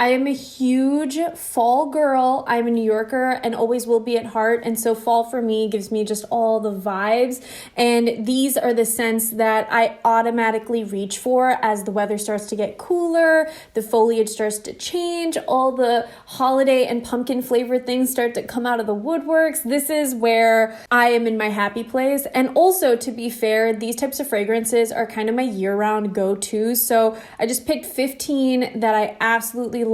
I am a huge fall girl. I'm a New Yorker and always will be at heart. And so fall for me gives me just all the vibes. And these are the scents that I automatically reach for as the weather starts to get cooler, the foliage starts to change, all the holiday and pumpkin flavored things start to come out of the woodworks. This is where I am in my happy place. And also, to be fair, these types of fragrances are kind of my year-round go-tos. So I just picked 15 that I absolutely love.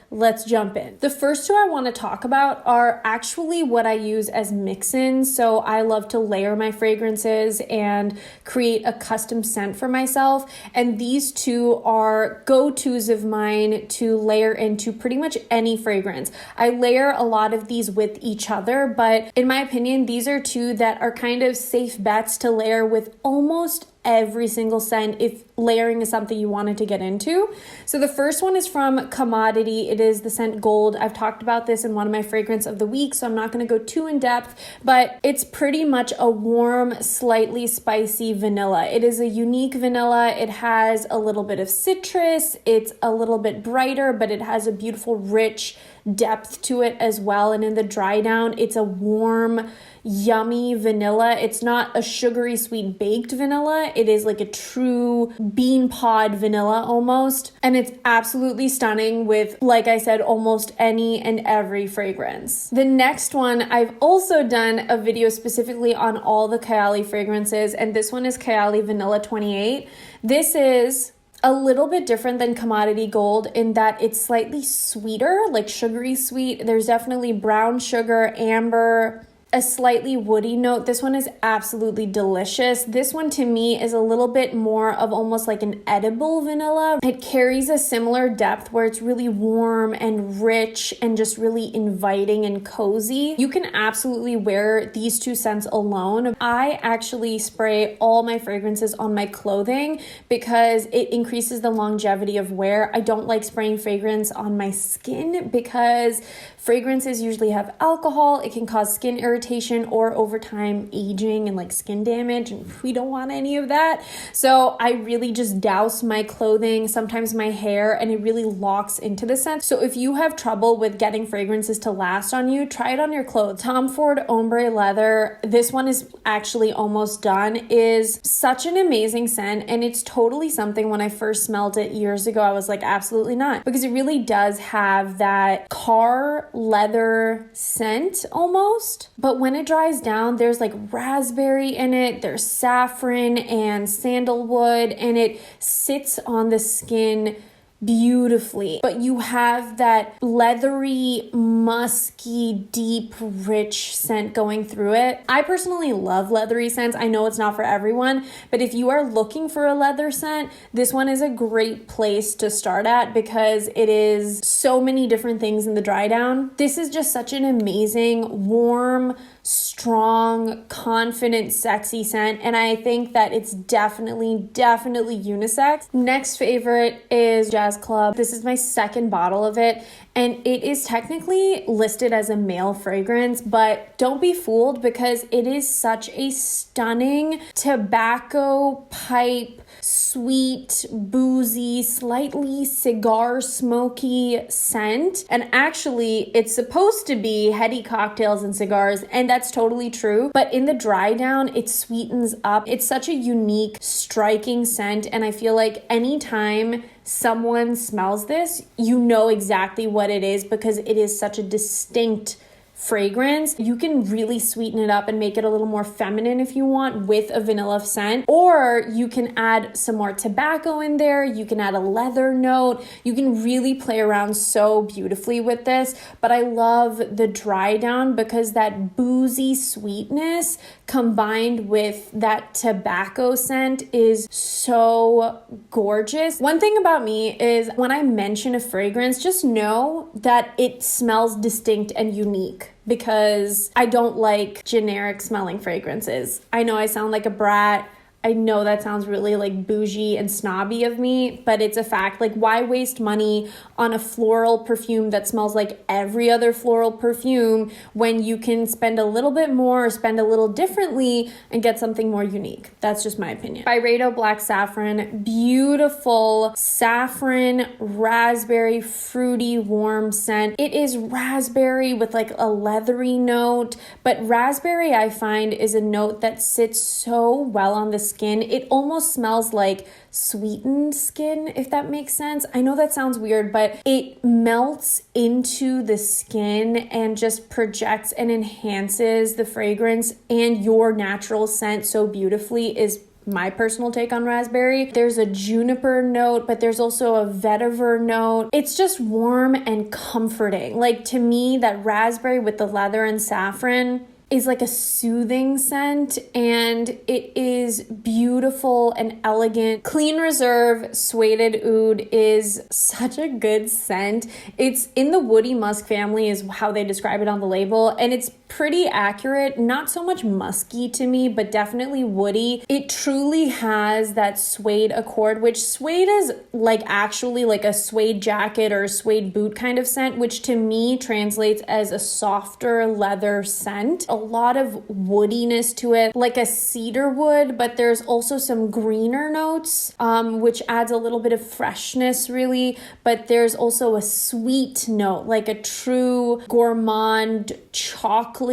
Let's jump in. The first two I want to talk about are actually what I use as mix-ins. So I love to layer my fragrances and create a custom scent for myself. And these two are go-tos of mine to layer into pretty much any fragrance. I layer a lot of these with each other, but in my opinion, these are two that are kind of safe bets to layer with almost every single scent if layering is something you wanted to get into. So the first one is from Commodity. It is the scent Gold. I've talked about this in one of my fragrance of the week, so I'm not going to go too in depth, but it's pretty much a warm, slightly spicy vanilla. It is a unique vanilla. It has a little bit of citrus. It's a little bit brighter, but it has a beautiful, rich depth to it as well. And in the dry down, it's a warm, yummy vanilla. It's not a sugary sweet baked vanilla. It is like a true bean pod vanilla almost. And it's absolutely stunning with, like I said, almost any and every fragrance. The next one, I've also done a video specifically on all the Kayali fragrances, and this one is Kayali Vanilla 28. This is a little bit different than Commodity Gold in that it's slightly sweeter, like sugary sweet. There's definitely brown sugar, amber, a slightly woody note. This one is absolutely delicious. This one to me is a little bit more of almost like an edible vanilla. It carries a similar depth where it's really warm and rich and just really inviting and cozy. You can absolutely wear these two scents alone. I actually spray all my fragrances on my clothing because it increases the longevity of wear. I don't like spraying fragrance on my skin because fragrances usually have alcohol. It can cause skin irritation or over time aging and like skin damage, and we don't want any of that. So I really just douse my clothing, sometimes my hair, and it really locks into the scent. So if you have trouble with getting fragrances to last on you, try it on your clothes. Tom Ford Ombre Leather, this one is actually almost done, is such an amazing scent, and it's totally something when I first smelled it years ago, I was like, absolutely not, because it really does have that car leather scent almost. But when it dries down, there's like raspberry in it, there's saffron and sandalwood, and it sits on the skin beautifully. But you have that leathery, musky, deep, rich scent going through it. I personally love leathery scents. I know it's not for everyone, but if you are looking for a leather scent, this one is a great place to start at because it is so many different things in the dry down. This is just such an amazing, warm, strong, confident, sexy scent, and I think that it's definitely unisex. Next favorite is Jazz Club. This is my second bottle of it, and it is technically listed as a male fragrance, but don't be fooled because it is such a stunning tobacco pipe, sweet, boozy, slightly cigar smoky scent. And actually, it's supposed to be heady cocktails and cigars, and that's totally true. But in the dry down, it sweetens up. It's such a unique, striking scent, and I feel like anytime someone smells this, you know exactly what it is because it is such a distinct fragrance. You can really sweeten it up and make it a little more feminine if you want with a vanilla scent, or you can add some more tobacco in there. You can add a leather note. You can really play around so beautifully with this, but I love the dry down because that boozy sweetness combined with that tobacco scent is so gorgeous. One thing about me is when I mention a fragrance, just know that it smells distinct and unique, because I don't like generic smelling fragrances. I know I sound like a brat. I know that sounds really like bougie and snobby of me, but it's a fact. Like, why waste money on a floral perfume that smells like every other floral perfume when you can spend a little bit more or spend a little differently and get something more unique? That's just my opinion. Byredo Black Saffron, beautiful saffron, raspberry, fruity, warm scent. It is raspberry with like a leathery note, but raspberry I find is a note that sits so well on the skin. It almost smells like sweetened skin, if that makes sense. I know that sounds weird, but it melts into the skin and just projects and enhances the fragrance and your natural scent so beautifully, is my personal take on raspberry. There's a juniper note, but there's also a vetiver note. It's just warm and comforting. Like, to me, that raspberry with the leather and saffron is like a soothing scent, and it is beautiful and elegant. Clean Reserve Sueded Oud is such a good scent. It's in the woody musk family is how they describe it on the label, and it's pretty accurate. Not so much musky to me, but definitely woody. It truly has that suede accord, which suede is like actually like a suede jacket or a suede boot kind of scent, which to me translates as a softer leather scent. A lot of woodiness to it, like a cedar wood, but there's also some greener notes, which adds a little bit of freshness really, but there's also a sweet note, like a true gourmand, chocolatey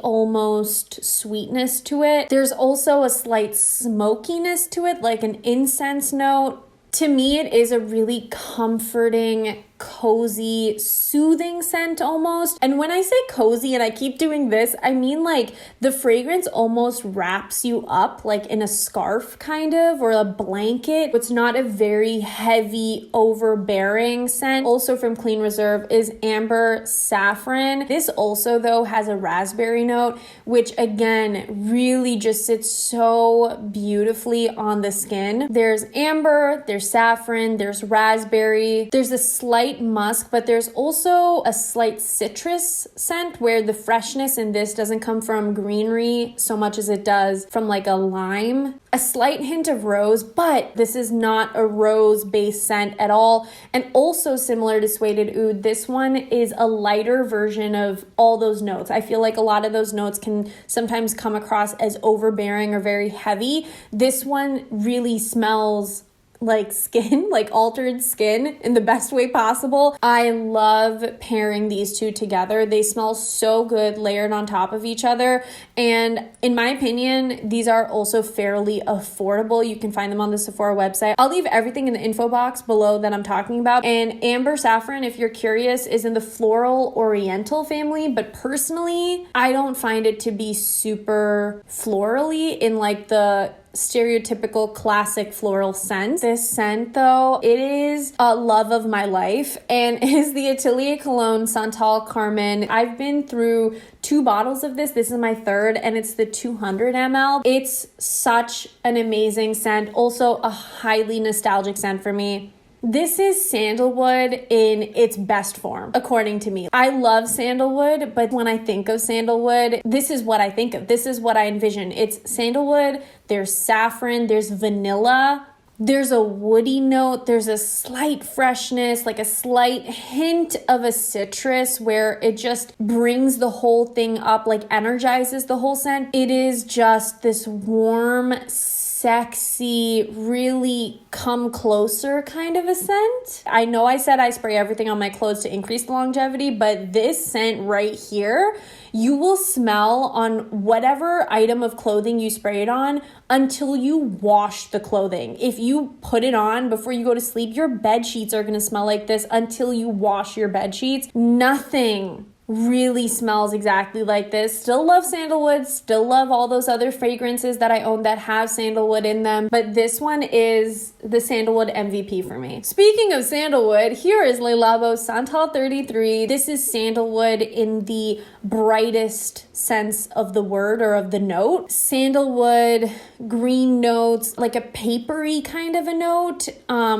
almost sweetness to it. There's also a slight smokiness to it, like an incense note. To me, it is a really comforting, cozy, soothing scent almost. And when I say cozy and I keep doing this, I mean like the fragrance almost wraps you up like in a scarf kind of, or a blanket. It's not a very heavy, overbearing scent. Also from Clean Reserve is Amber Saffron. This also though has a raspberry note, which again really just sits so beautifully on the skin. There's amber, there's saffron, there's raspberry, there's a slight musk, but there's also a slight citrus scent where the freshness in this doesn't come from greenery so much as it does from like a lime. A slight hint of rose, but this is not a rose-based scent at all. And also similar to Sueded Oud, this one is a lighter version of all those notes. I feel like a lot of those notes can sometimes come across as overbearing or very heavy. This one really smells like skin, like altered skin in the best way possible. I love pairing these two together. They smell so good layered on top of each other. And in my opinion, these are also fairly affordable. You can find them on the Sephora website. I'll leave everything in the info box below that I'm talking about. And Amber Saffron, if you're curious, is in the floral oriental family, but personally, I don't find it to be super florally in like the stereotypical classic floral scent. This scent though, it is a love of my life and is the Atelier Cologne Santal Carmin. I've been through 2 bottles of this. This is my 3rd and it's the 200 ml. It's such an amazing scent. Also a highly nostalgic scent for me. This is sandalwood in its best form, according to me. I love sandalwood, but when I think of sandalwood, this is what I think of. This is what I envision. It's sandalwood, there's saffron, there's vanilla, there's a woody note, there's a slight freshness, like a slight hint of a citrus where it just brings the whole thing up, like energizes the whole scent. It is just this warm, sexy, really come closer kind of a scent. I know I said I spray everything on my clothes to increase the longevity, but this scent right here, you will smell on whatever item of clothing you spray it on until you wash the clothing. If you put it on before you go to sleep, your bed sheets are going to smell like this until you wash your bed sheets. Nothing really smells exactly like this. Still love sandalwood, still love all those other fragrances that I own that have sandalwood in them, but this one is the sandalwood MVP for me. Speaking of sandalwood, here is Labo Santal 33. This is sandalwood in the brightest sense of the word or of the note. Sandalwood, green notes, like a papery kind of a note,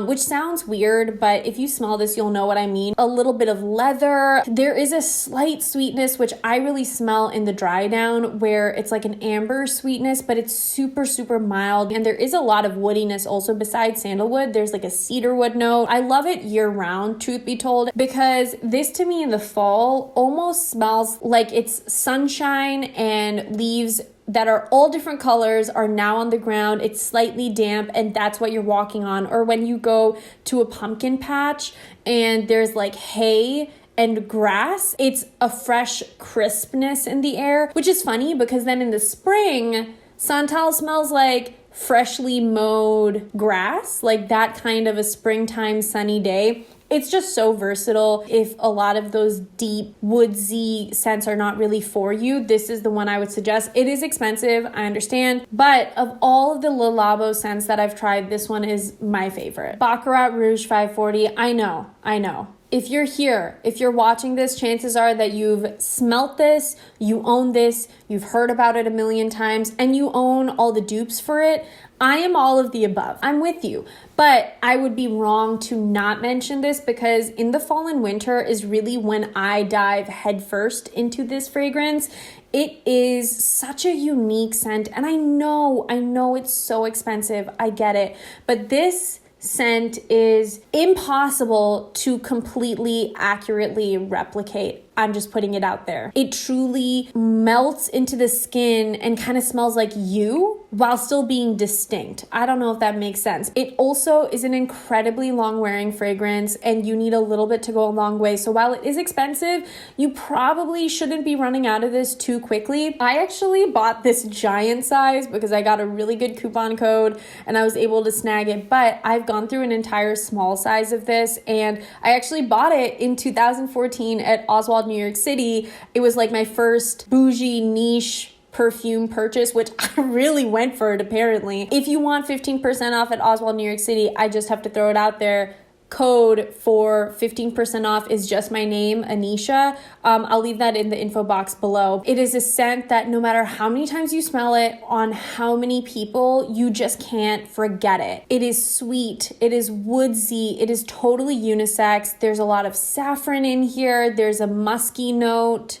which sounds weird, but if you smell this, you'll know what I mean. A little bit of leather. There is a slight slight sweetness, which I really smell in the dry down, where it's like an amber sweetness, but it's super, super mild. And there is a lot of woodiness also besides sandalwood. There's like a cedarwood note. I love it year round, truth be told, because this to me in the fall almost smells like it's sunshine and leaves that are all different colors are now on the ground. It's slightly damp and that's what you're walking on. Or when you go to a pumpkin patch and there's like hay and grass, it's a fresh crispness in the air, which is funny because then in the spring, Santal smells like freshly mowed grass, like that kind of a springtime sunny day. It's just so versatile. If a lot of those deep woodsy scents are not really for you, this is the one I would suggest. It is expensive, I understand, but of all of the Labo scents that I've tried, this one is my favorite. Baccarat Rouge 540, I know. If you're here, if you're watching this, chances are that you've smelt this, you own this, you've heard about it a million times, and you own all the dupes for it. I am all of the above. I'm with you. But I would be wrong to not mention this because in the fall and winter is really when I dive headfirst into this fragrance. It is such a unique scent. And I know it's so expensive. I get it. But this scent is impossible to completely accurately replicate. I'm just putting it out there. It truly melts into the skin and kind of smells like you while still being distinct. I don't know if that makes sense. It also is an incredibly long wearing fragrance and you need a little bit to go a long way. So while it is expensive, you probably shouldn't be running out of this too quickly. I actually bought this giant size because I got a really good coupon code and I was able to snag it, but I've gone through an entire small size of this and I actually bought it in 2014 at Osswald, New York City. It was like my first bougie niche perfume purchase, which I really went for it apparently. If you want 15% off at Osswald, New York City, I just have to throw it out there. Code for 15% off is just my name, Anisha. I'll leave that in the info box below. It is a scent that no matter how many times you smell it on how many people, you just can't forget it. It is sweet. It is woodsy. It is totally unisex. There's a lot of saffron in here. There's a musky note.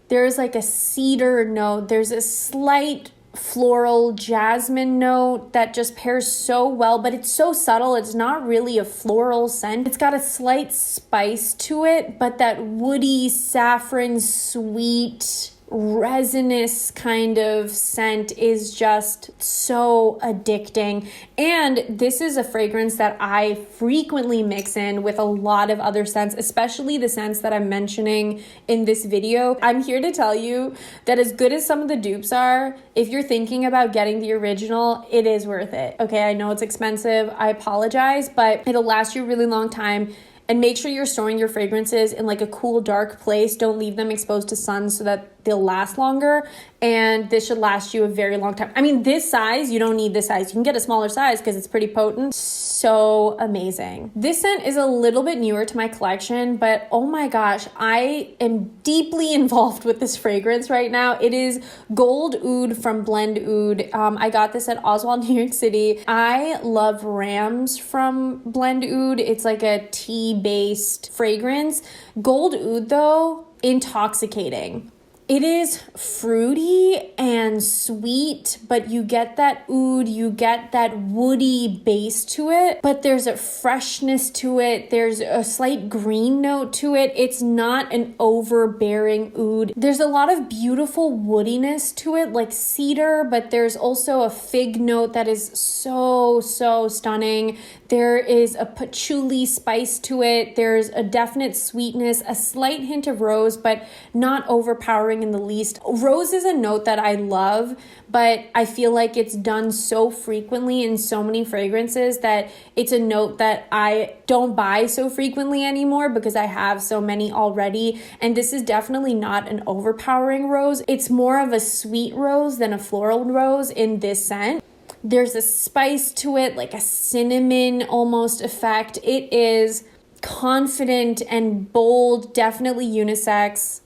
There's like a cedar note. There's a slight floral jasmine note that just pairs so well, but it's so subtle. It's not really a floral scent. It's got a slight spice to it, but that woody, saffron, sweet, resinous kind of scent is just so addicting. And this is a fragrance that I frequently mix in with a lot of other scents, especially the scents that I'm mentioning in this video. I'm here to tell you that as good as some of the dupes are, if you're thinking about getting the original, it is worth it. Okay, I know it's expensive. I apologize, but it'll last you a really long time. And make sure you're storing your fragrances in like a cool, dark place. Don't leave them exposed to sun so that they'll last longer. And this should last you a very long time. I mean, this size, you don't need this size. You can get a smaller size because it's pretty potent. So amazing. This scent is a little bit newer to my collection, but oh my gosh, I am deeply involved with this fragrance right now. It is Gold Oud from Blend Oud. I got this at Osswald, New York City. I love Rams from Blend Oud. It's like a tea-based fragrance. Gold Oud though, intoxicating. It is fruity and sweet, but you get that oud, you get that woody base to it, but there's a freshness to it. There's a slight green note to it. It's not an overbearing oud. There's a lot of beautiful woodiness to it, like cedar, but there's also a fig note that is so stunning. There is a patchouli spice to it. There's a definite sweetness, a slight hint of rose, but not overpowering in the least. Rose is a note that I love, but I feel like it's done so frequently in so many fragrances that it's a note that I don't buy so frequently anymore because I have so many already. And this is definitely not an overpowering rose. It's more of a sweet rose than a floral rose in this scent. There's a spice to it, like a cinnamon almost effect. It is confident and bold, definitely unisex.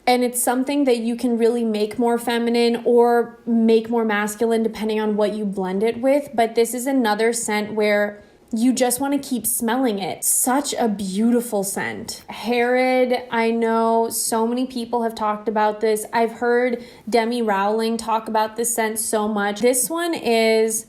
And it's something that you can really make more feminine or make more masculine depending on what you blend it with. But this is another scent where you just want to keep smelling it. Such a beautiful scent. Harrod, I know so many people have talked about this. I've heard Demi Rowling talk about this scent so much. This one is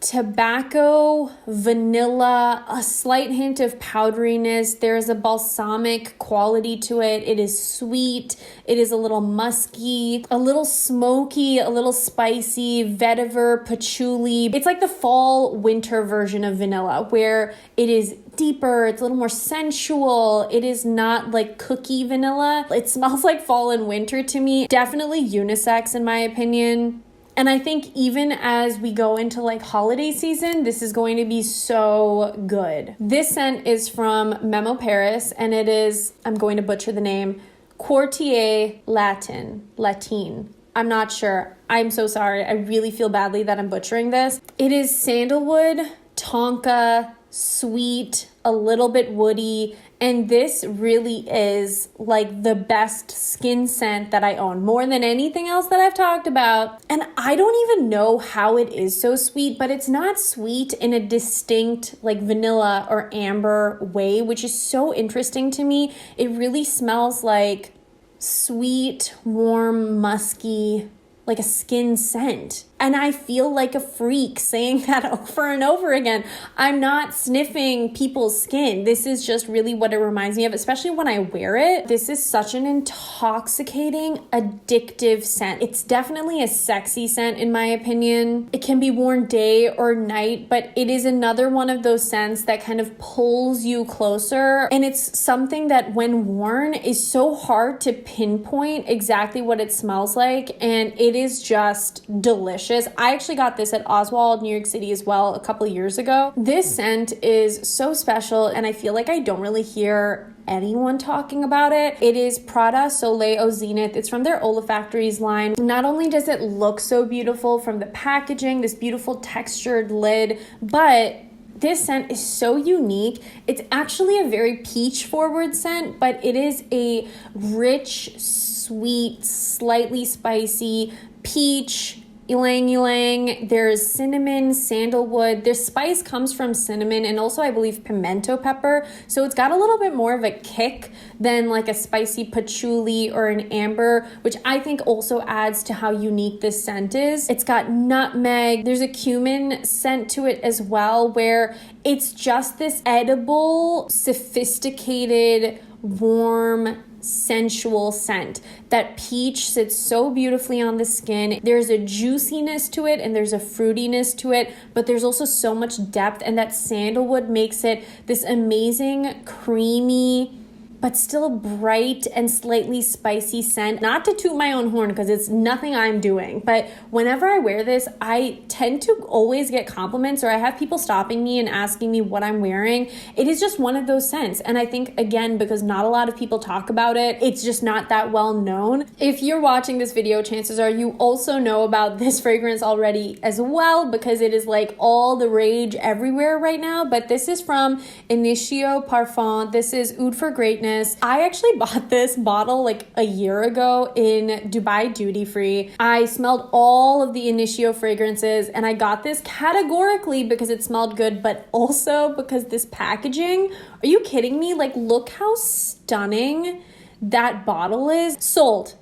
tobacco, vanilla, a slight hint of powderiness. There's a balsamic quality to it. It is sweet. It is a little musky, a little smoky, a little spicy, vetiver, patchouli. It's like the fall winter version of vanilla where it is deeper, it's a little more sensual. It is not like cookie vanilla. It smells like fall and winter to me. Definitely unisex in my opinion. And I think even as we go into like holiday season, this is going to be so good. This scent is from Memo Paris, and it is, I'm going to butcher the name, Quartier Latine. I'm not sure. I'm so sorry. I really feel badly that I'm butchering this. It is sandalwood, tonka, sweet, a little bit woody, and this really is like the best skin scent that I own, more than anything else that I've talked about. And I don't even know how it is so sweet, but it's not sweet in a distinct like vanilla or amber way, which is so interesting to me. It really smells like sweet, warm, musky, like a skin scent. And I feel like a freak saying that over and over again. I'm not sniffing people's skin. This is just really what it reminds me of, especially when I wear it. This is such an intoxicating, addictive scent. It's definitely a sexy scent in my opinion. It can be worn day or night, but it is another one of those scents that kind of pulls you closer. And it's something that when worn is so hard to pinpoint exactly what it smells like. And it is just delicious. I actually got this at Osswald, New York City as well a couple of years ago. This scent is so special and I feel like I don't really hear anyone talking about it. It is Prada Soleil Zenith. It's from their Olfactories line. Not only does it look so beautiful from the packaging, this beautiful textured lid, but this scent is so unique. It's actually a very peach forward scent, but it is a rich, sweet, slightly spicy peach, ylang ylang. There's cinnamon, sandalwood. This spice comes from cinnamon and also I believe pimento pepper. So it's got a little bit more of a kick than like a spicy patchouli or an amber, which I think also adds to how unique this scent is. It's got nutmeg. There's a cumin scent to it as well, where it's just this edible, sophisticated, warm, sensual scent. That peach sits so beautifully on the skin. There's a juiciness to it and there's a fruitiness to it, but there's also so much depth, and that sandalwood makes it this amazing, creamy, but still bright and slightly spicy scent. Not to toot my own horn because it's nothing I'm doing, but whenever I wear this, I tend to always get compliments, or I have people stopping me and asking me what I'm wearing. It is just one of those scents. And I think, again, because not a lot of people talk about it, it's just not that well known. If you're watching this video, chances are you also know about this fragrance already as well, because it is like all the rage everywhere right now. But this is from Initio Parfums. This is Oud For Greatness. I actually bought this bottle like a year ago in Dubai duty free. I smelled all of the Initio fragrances and I got this categorically because it smelled good, but also because this packaging, are you kidding me? Like, look how stunning that bottle is. Sold.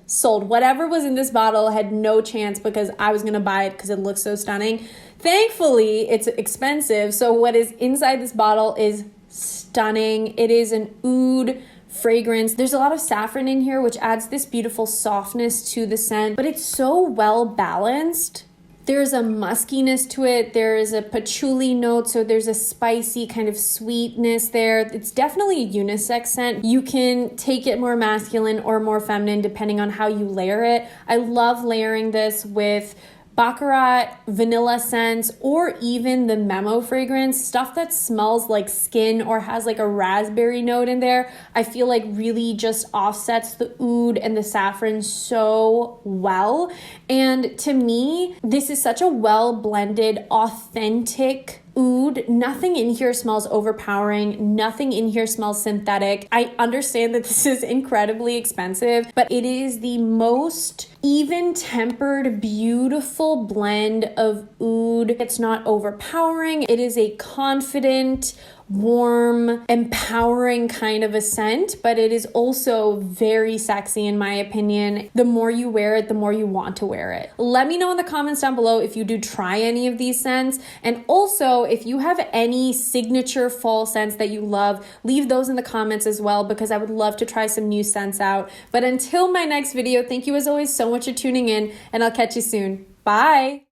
Whatever was in this bottle had no chance because I was gonna buy it because it looks so stunning. Thankfully, it's expensive. So what is inside this bottle is stunning. It is an oud fragrance. There's a lot of saffron in here, which adds this beautiful softness to the scent, but it's so well balanced. There's a muskiness to it. There is a patchouli note, so there's a spicy kind of sweetness there. It's definitely a unisex scent. You can take it more masculine or more feminine depending on how you layer it. I love layering this with Baccarat, vanilla scents, or even the Memo fragrance, stuff that smells like skin or has like a raspberry note in there. I feel like really just offsets the oud and the saffron so well. And to me, this is such a well blended, authentic Oud. Nothing in here smells overpowering. Nothing in here smells synthetic. I understand that this is incredibly expensive, but it is the most even tempered, beautiful blend of Oud. It's not overpowering. It is a confident, warm, empowering kind of a scent, but it is also very sexy in my opinion. The more you wear it, the more you want to wear it. Let me know in the comments down below if you do try any of these scents, and also if you have any signature fall scents that you love, leave those in the comments as well, because I would love to try some new scents out. But until my next video, thank you as always so much for tuning in, and I'll catch you soon. Bye!